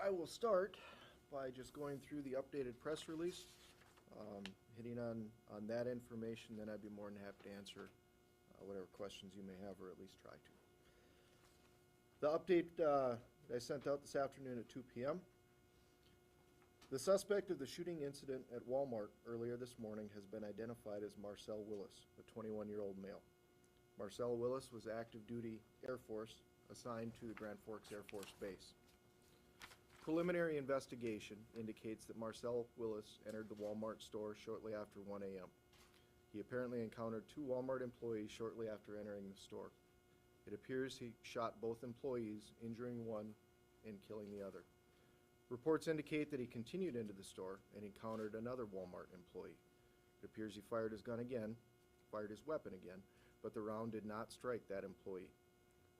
I will start by just going through the updated press release, hitting on that information, then I'd be more than happy to answer whatever questions you may have, or at least try to. The update I sent out this afternoon at 2 p.m. The suspect of the shooting incident at Walmart earlier this morning has been identified as Marcel Willis, a 21-year-old male. Marcel Willis was active duty Air Force assigned to the Grand Forks Air Force Base. Preliminary investigation indicates that Marcel Willis entered the Walmart store shortly after 1 a.m. He apparently encountered two Walmart employees shortly after entering the store. It appears he shot both employees, injuring one and killing the other. Reports indicate that he continued into the store and encountered another Walmart employee. It appears he fired his weapon again, but the round did not strike that employee.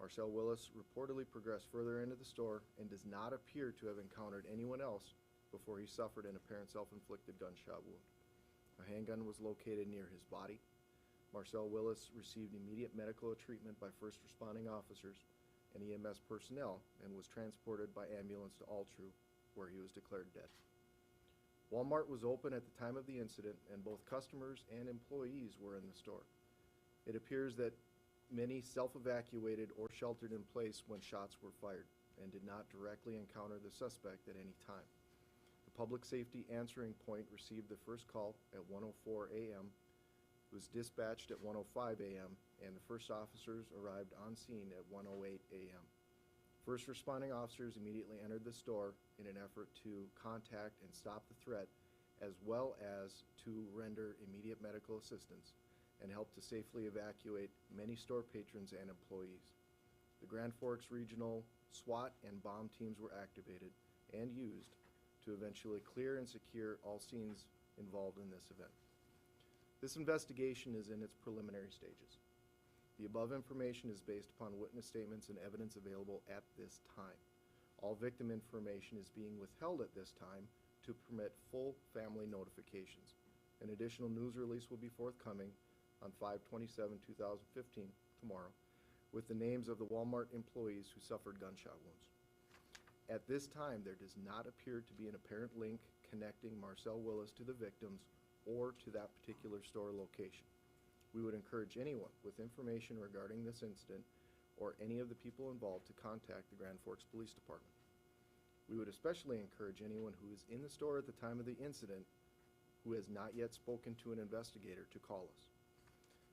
Marcel Willis reportedly progressed further into the store and does not appear to have encountered anyone else before he suffered an apparent self-inflicted gunshot wound. A handgun was located near his body. Marcel Willis received immediate medical treatment by first responding officers and EMS personnel and was transported by ambulance to Altru, where he was declared dead. Walmart was open at the time of the incident, and both customers and employees were in the store. It appears that many self-evacuated or sheltered in place when shots were fired and did not directly encounter the suspect at any time. The public safety answering point received the first call at 1:04 a.m., was dispatched at 1:05 a.m., and the first officers arrived on scene at 1:08 a.m. First responding officers immediately entered the store in an effort to contact and stop the threat, as well as to render immediate medical assistance and help to safely evacuate many store patrons and employees. The Grand Forks Regional SWAT and bomb teams were activated and used to eventually clear and secure all scenes involved in this event. This investigation is in its preliminary stages. The above information is based upon witness statements and evidence available at this time. All victim information is being withheld at this time to permit full family notifications. An additional news release will be forthcoming on 5/27/2015, tomorrow, with the names of the Walmart employees who suffered gunshot wounds. At this time, there does not appear to be an apparent link connecting Marcel Willis to the victims or to that particular store location. We would encourage anyone with information regarding this incident or any of the people involved to contact the Grand Forks Police Department. We would especially encourage anyone who is in the store at the time of the incident who has not yet spoken to an investigator to call us.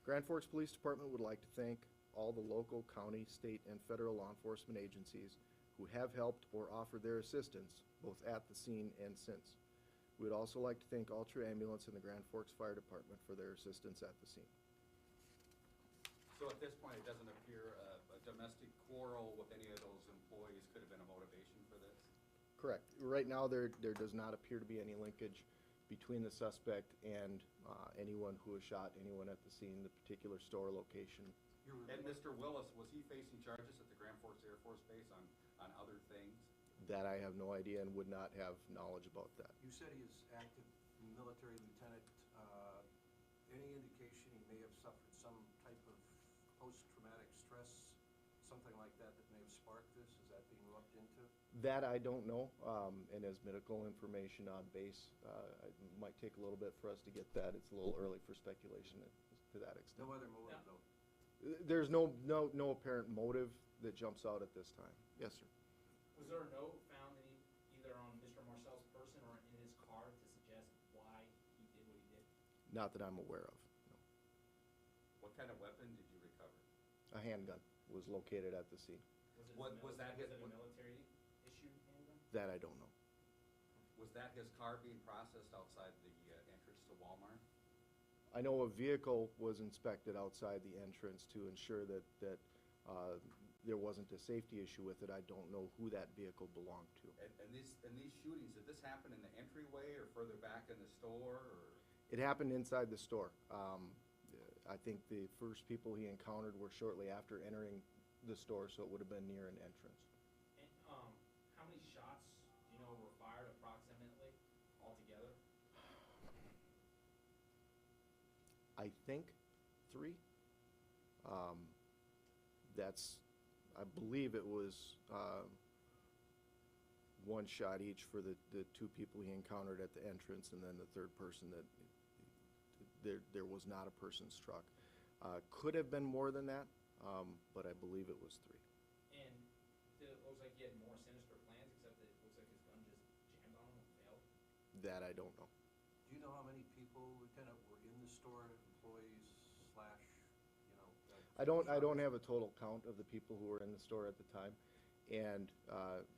Grand Forks Police Department would like to thank all the local, county, state, and federal law enforcement agencies who have helped or offered their assistance both at the scene and since. We would also like to thank Altru Ambulance and the Grand Forks Fire Department for their assistance at the scene. So at this point, it doesn't appear a domestic quarrel with any of those employees could have been a motivation for this? Correct. Right now, there does not appear to be any linkage between the suspect and anyone who has shot anyone at the scene, the particular store location. And Mr. Willis, was he facing charges at the Grand Forks Air Force Base on other things? That I have no idea and would not have knowledge about that. You said he is active military lieutenant. Any indication he may have suffered some type of post-traumatic stress, something like that may have sparked this? Is that being looked into? That I don't know, and as medical information on base, it might take a little bit for us to get that. It's a little early for speculation to that extent. No other motive, though? There's no apparent motive that jumps out at this time. Yes, sir. Was there a note found either on Mr. Marcel's person or in his car to suggest why he did what he did? Not that I'm aware of, no. What kind of weapon did you recover? A handgun was located at the scene. Was that his a military issue handgun? That I don't know. Was that his car being processed outside the entrance to Walmart? I know a vehicle was inspected outside the entrance to ensure that there wasn't a safety issue with it. I don't know who that vehicle belonged to. And these shootings, did this happen in the entryway or further back in the store? Or? It happened inside the store. I think the first people he encountered were shortly after entering the store, so it would have been near an entrance. And how many shots, do you know, were fired approximately altogether? I think 3. I believe it was one shot each for the two people he encountered at the entrance, and then the third person that there was not a person's truck. Could have been more than that, but I believe it was 3. And it looks like he had more sinister plans, except that it looks like his gun just jammed on him and failed. That I don't know. Do you know how many people, Lieutenant, were in the store, employees slash, you know? I don't have a total count of the people who were in the store at the time. And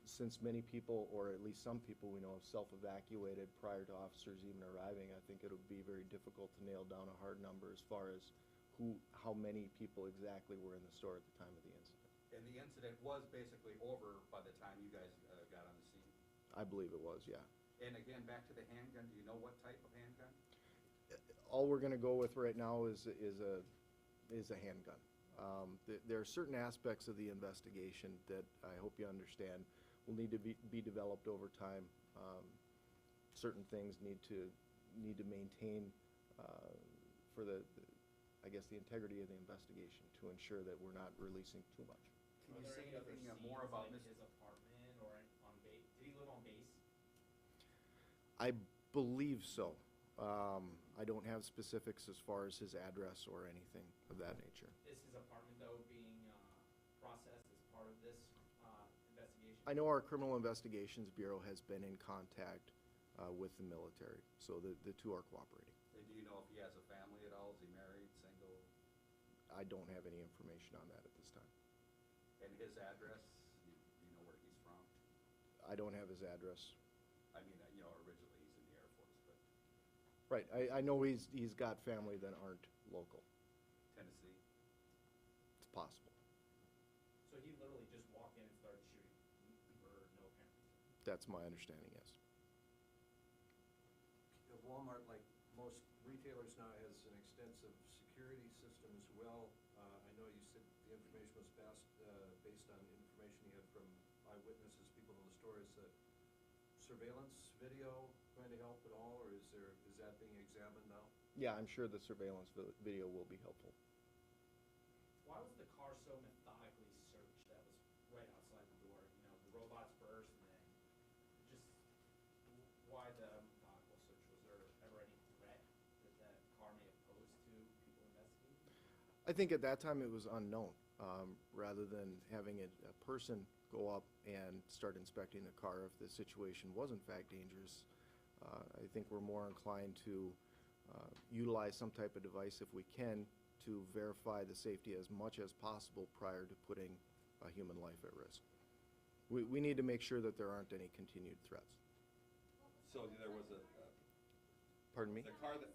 since many people, or at least some people we know, have self-evacuated prior to officers even arriving, I think it'll be very difficult to nail down a hard number as far as how many people exactly were in the store at the time of the incident. And the incident was basically over by the time you guys got on the scene. I believe it was, yeah. And again, back to the handgun, do you know what type of handgun? All we're gonna go with right now is a handgun. There are certain aspects of the investigation that I hope you understand will need to be developed over time. Certain things need to maintain for I guess the integrity of the investigation to ensure that we're not releasing too much. Can you Are there say any other anything scenes, more about like Mr. his apartment or on base? Did he live on base? I believe so. I don't have specifics as far as his address or anything of that nature. Is his apartment, though, being processed as part of this investigation? I know our Criminal Investigations Bureau has been in contact with the military, so the two are cooperating. And do you know if he has a family at all? Is he married, single? I don't have any information on that at this time. And his address, you know where he's from? I don't have his address. I mean, you know, originally he's in the Air Force, but Right, I know he's got family that aren't local. Tennessee? It's possible. So he literally just walked in and started shooting for no apparent reason? That's my understanding, yes. Walmart, like most retailers now, has an extensive security system as well. I know you said the information was based on information you had from eyewitnesses, people in the store. Is the surveillance video going to help at all, or is that being examined now? Yeah, I'm sure the surveillance video will be helpful. Why was the car so methodically searched that was right outside the door? You know, the robots first, and then just why the methodical search? Was there ever any threat that that car may have posed to people investigating? I think at that time it was unknown. Rather than having a person go up and start inspecting the car if the situation was in fact dangerous, I think we're more inclined to utilize some type of device if we can to verify the safety as much as possible prior to putting a human life at risk. We need to make sure that there aren't any continued threats. So there was Pardon me? the car that,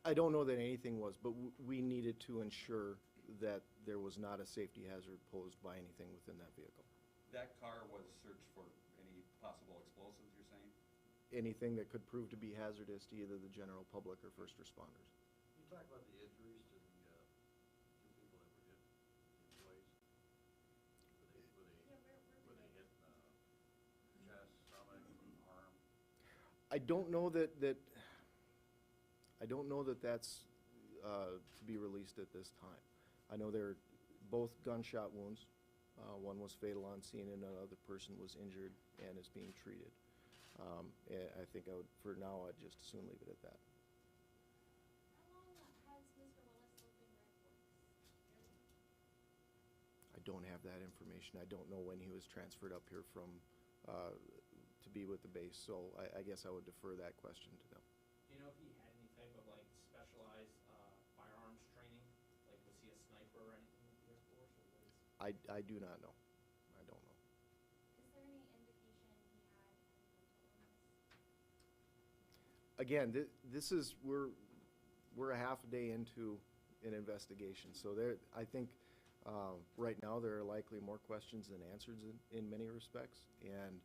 I don't know that anything was, but we needed to ensure that there was not a safety hazard posed by anything within that vehicle. that car was searched for any possible explosives, you're saying? Anything that could prove to be hazardous to either the general public or first responders. Can you talk about the injuries to the two people that were hit, the employees? Were they hit chest, stomach, arm? I don't know that that's to be released at this time. I know they're both gunshot wounds. One was fatal on scene and another person was injured and is being treated. And I think for now, I'd just as soon leave it at that. How long has Mr. Willis lived in Red Forks? I don't have that information. I don't know when he was transferred up here from, to be with the base, so I guess I would defer that question to them. Do you know if he had any type of like specialized firearms training? Like was he a sniper or anything with the Air Force, or what is? I do not know. I don't know. Is there any indication he had any mental illness? Again, this is, we're a half a day into an investigation, so I think right now there are likely more questions than answers in many respects, and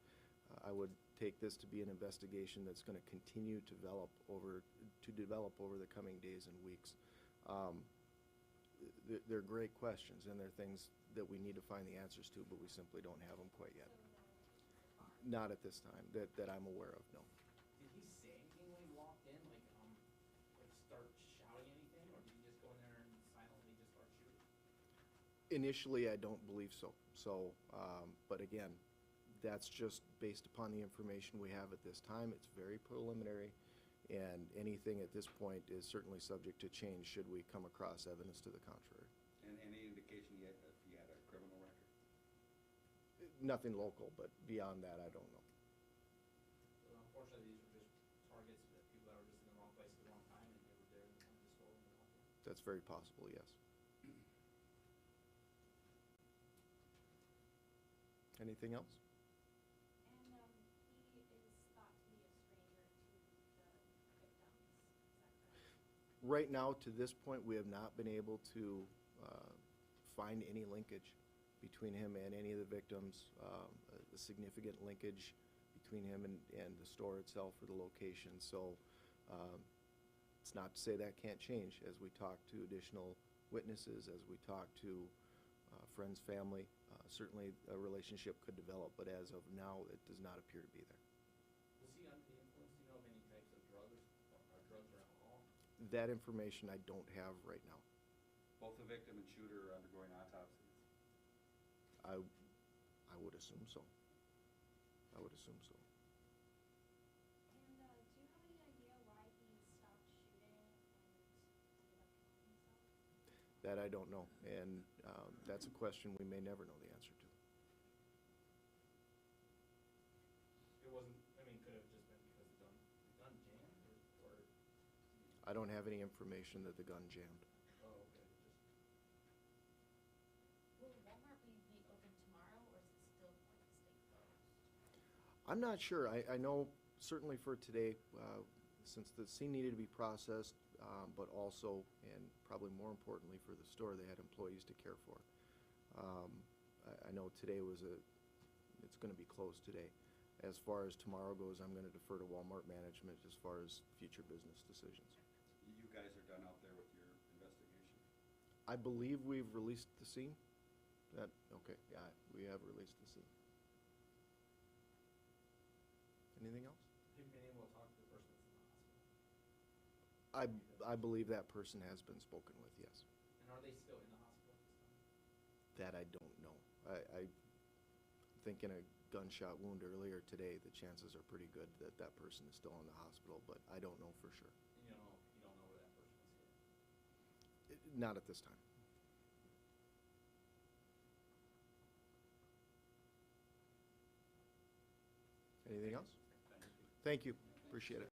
I would take this to be an investigation that's going to continue to develop over the coming days and weeks. They're great questions, and they're things that we need to find the answers to, but we simply don't have them quite yet. Not at this time, that I'm aware of, no. Did he say anything when he walked in, like start shouting anything, or did he just go in there and silently just start shooting? Initially, I don't believe so. So, but again, That's just based upon the information we have at this time. It's very preliminary, and anything at this point is certainly subject to change should we come across evidence to the contrary. And any indication yet if he had a criminal record? Nothing local, but beyond that, I don't know. So unfortunately, these were just targets that people that were just in the wrong place at the wrong time, and they were there and wanted to stole and rob them. That's very possible, yes. Anything else? And, he is thought to be a stranger to the victims, is that correct? Right now, to this point, we have not been able to find any linkage between him and any of the victims, a significant linkage between him and the store itself or the location. So it's not to say that can't change as we talk to additional witnesses, as we talk to friends, family. Certainly, a relationship could develop, but as of now, it does not appear to be there. Was he under the influence, do you know, of any types of drugs or alcohol? That information I don't have right now. Both the victim and shooter are undergoing autopsies. I would assume so. I would assume so. And, do you have any idea why he stopped shooting and ended up killing himself? That I don't know, and that's a question we may never know the answer to. It wasn't, I mean, could have just been because the gun jammed, or? I don't have any information that the gun jammed. Oh, okay, just. Will Walmart be open tomorrow, or is it still going to stay closed? I'm not sure. I know certainly for today, since the scene needed to be processed, but also, and probably more importantly for the store, they had employees to care for. I know today it's going to be closed today. As far as tomorrow goes, I'm going to defer to Walmart management as far as future business decisions. You guys are done out there with your investigation? I believe we've released the scene. Okay, yeah, we have released the scene. Anything else? Have you been able to talk to the person that's in the hospital? I believe that person has been spoken with, yes. And are they still in the hospital at this time? That I don't know. I think in a gunshot wound earlier today, the chances are pretty good that that person is still in the hospital, but I don't know for sure. And you don't know where that person is hit? Not at this time. Anything else? Thank you. Thank you. Appreciate it.